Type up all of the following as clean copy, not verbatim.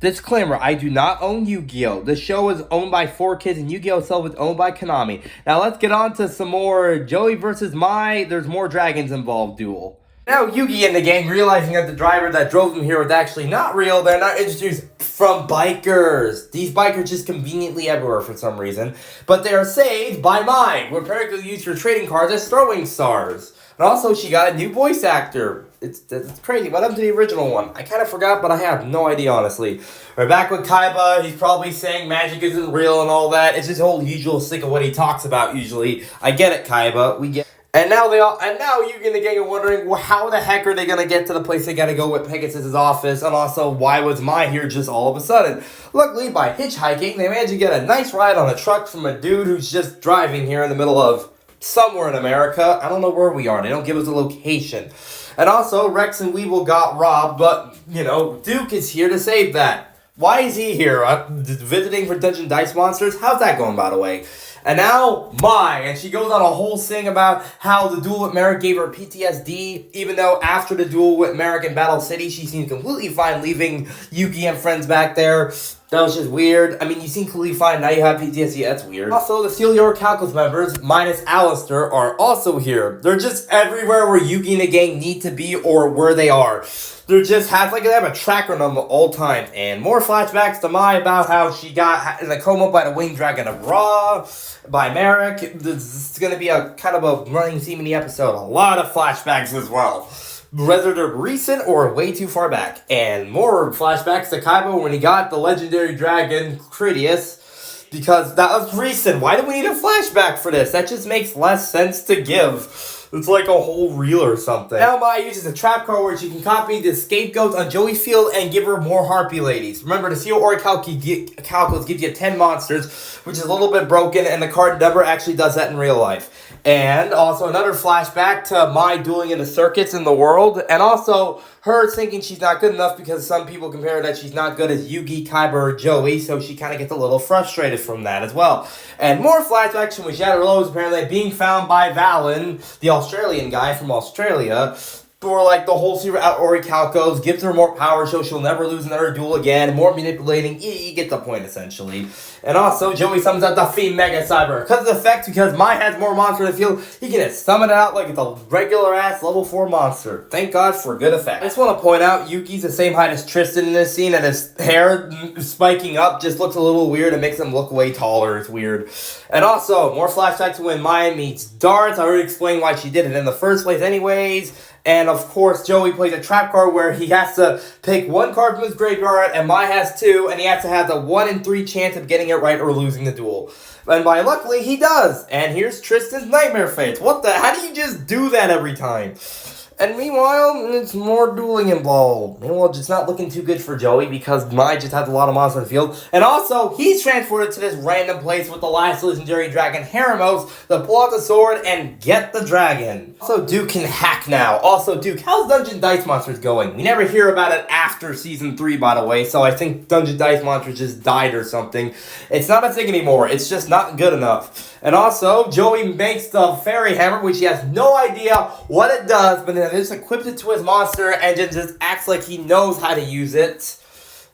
Disclaimer, I do not own Yu-Gi-Oh! The show is owned by 4Kids and Yu-Gi-Oh! Itself is owned by Konami. Now let's get on to some more Joey versus Mai, there's more dragons involved duel. Now Yugi and the gang, realizing that the driver that drove them here was actually not real, they're not introduced from bikers. These bikers just conveniently everywhere for some reason. But they are saved by Mai, who apparently used her trading cards as throwing stars. And also, she got a new voice actor. It's crazy. What happened to the original one? I kind of forgot, but I have no idea, honestly. We're back with Kaiba. He's probably saying magic isn't real and all that. It's his whole usual stick of what he talks about, usually. I get it, Kaiba. We get. And now Yugi and the gang are wondering, well, how the heck are they gonna get to the place they gotta go with Pegasus' office? And also, why was Mai here just all of a sudden? Luckily, by hitchhiking, they managed to get a nice ride on a truck from a dude who's just driving here in the middle of somewhere in America. I don't know where we are. They don't give us a location. And also, Rex and Weevil got robbed, but, Duke is here to save that. Why is he here? Visiting for Dungeon Dice Monsters? How's that going, by the way? And now, Mai, and she goes on a whole thing about how the duel with Merrick gave her PTSD, even though after the duel with Merrick in Battle City, she seemed completely fine leaving Yuki and friends back there. That was just weird. I mean, you seem completely fine, now you have PTSD, that's weird. Also, the Seal Your Calculus members, minus Alistair, are also here. They're just everywhere where Yugi and the gang need to be or where they are. They have a tracker on them all time. And more flashbacks to Mai about how she got in a coma by the winged dragon of Ra, by Merrick. This is going to be a kind of a running theme in the episode. A lot of flashbacks as well. Whether they're recent or way too far back. And more flashbacks to Kaiba when he got the legendary dragon, Critias. Because that was recent. Why do we need a flashback for this? That just makes less sense to give. It's like a whole reel or something. Now Mai uses a trap card where she can copy the scapegoats on Joey's field and give her more Harpy Ladies. Remember, the Seal Calculus gives you 10 monsters, which is a little bit broken, and the card never actually does that in real life. And also another flashback to Mai dueling in the circuits in the world, and also her thinking she's not good enough because some people compare that she's not good as Yugi, Kaiba, or Joey, so she kind of gets a little frustrated from that as well. And more flashbacks from Shadow Rose apparently being found by Valen, the Australian guy from Australia, for like the whole secret out Orichalcos, gives her more power so she'll never lose another duel again, more manipulating, you get the point essentially. And also, Joey summons out the Fiend Mega Cyber. Because of the effect, because Mai has more monster in the field, he can just summon it out like it's a regular ass level 4 monster. Thank God for good effect. I just want to point out, Yuki's the same height as Tristan in this scene, and his hair spiking up just looks a little weird. It makes him look way taller. It's weird. And also, more flashbacks to when Mai meets Darts. I already explained why she did it in the first place anyways. And of course, Joey plays a trap card where he has to pick one card from his graveyard, and Mai has 2, and he has to have the 1 in 3 chance of getting it right or losing the duel. And by luckily, he does. And here's Tristan's Nightmare Fates. What the? How do you just do that every time? And meanwhile, it's more dueling involved. Meanwhile, it's not looking too good for Joey because Mai just has a lot of monsters in the field. And also, he's transported to this random place with the last legendary dragon, Heramos, to pull out the sword and get the dragon. Also, Duke can hack now. Also, Duke, how's Dungeon Dice Monsters going? We never hear about it after Season 3, by the way, so I think Dungeon Dice Monsters just died or something. It's not a thing anymore. It's just not good enough. And also, Joey makes the Fairy Hammer, which he has no idea what it does, but then just equips it to his monster and just acts like he knows how to use it,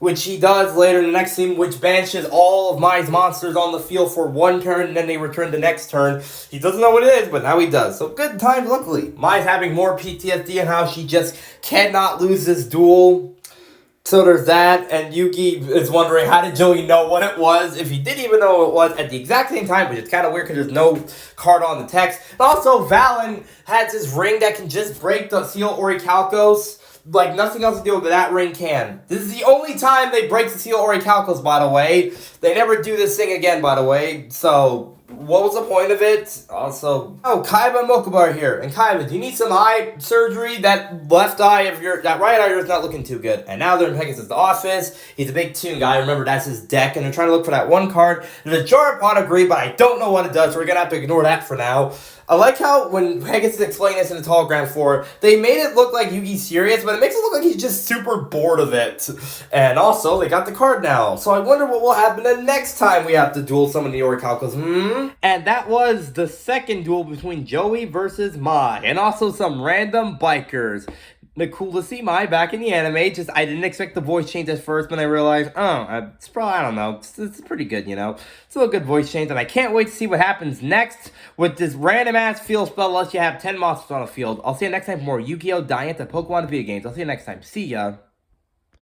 which he does later in the next scene, which banishes all of Mai's monsters on the field for 1 turn, and then they return the next turn. He doesn't know what it is, but now he does. So good times, luckily. Mai's having more PTSD and how she just cannot lose this duel. So there's that, and Yugi is wondering how did Joey know what it was, if he didn't even know what it was at the exact same time, which is kind of weird because there's no card on the text. And also, Valen has this ring that can just break the Seal Orichalcos, like nothing else to do with that ring can. This is the only time they break the Seal Orichalcos, by the way. They never do this thing again, by the way, so what was the point of it? Also, Kaiba and Mokuba are here. And Kaiba, do you need some eye surgery? That right eye of yours is not looking too good. And now they're in Pegasus' office. He's a big toon guy. Remember, that's his deck. And they're trying to look for that one card. The jar pot agree, but I don't know what it does, so we're going to have to ignore that for now. I like how when Pegasus explained this in the hologram for, they made it look like Yugi's serious, but it makes it look like he's just super bored of it. And also, they got the card now. So I wonder what will happen the next time we have to duel some of the Orichalcos. And that was the second duel between Joey versus Mai, and also some random bikers. Cool to see Mai back in the anime. Just I didn't expect the voice change at first, but I realized, it's probably I don't know. It's pretty good, you know. It's a good voice change, and I can't wait to see what happens next with this random ass field spell. Unless you have 10 monsters on the field. I'll see you next time for more Yu-Gi-Oh! Diant and Pokemon video games. I'll see you next time. See ya.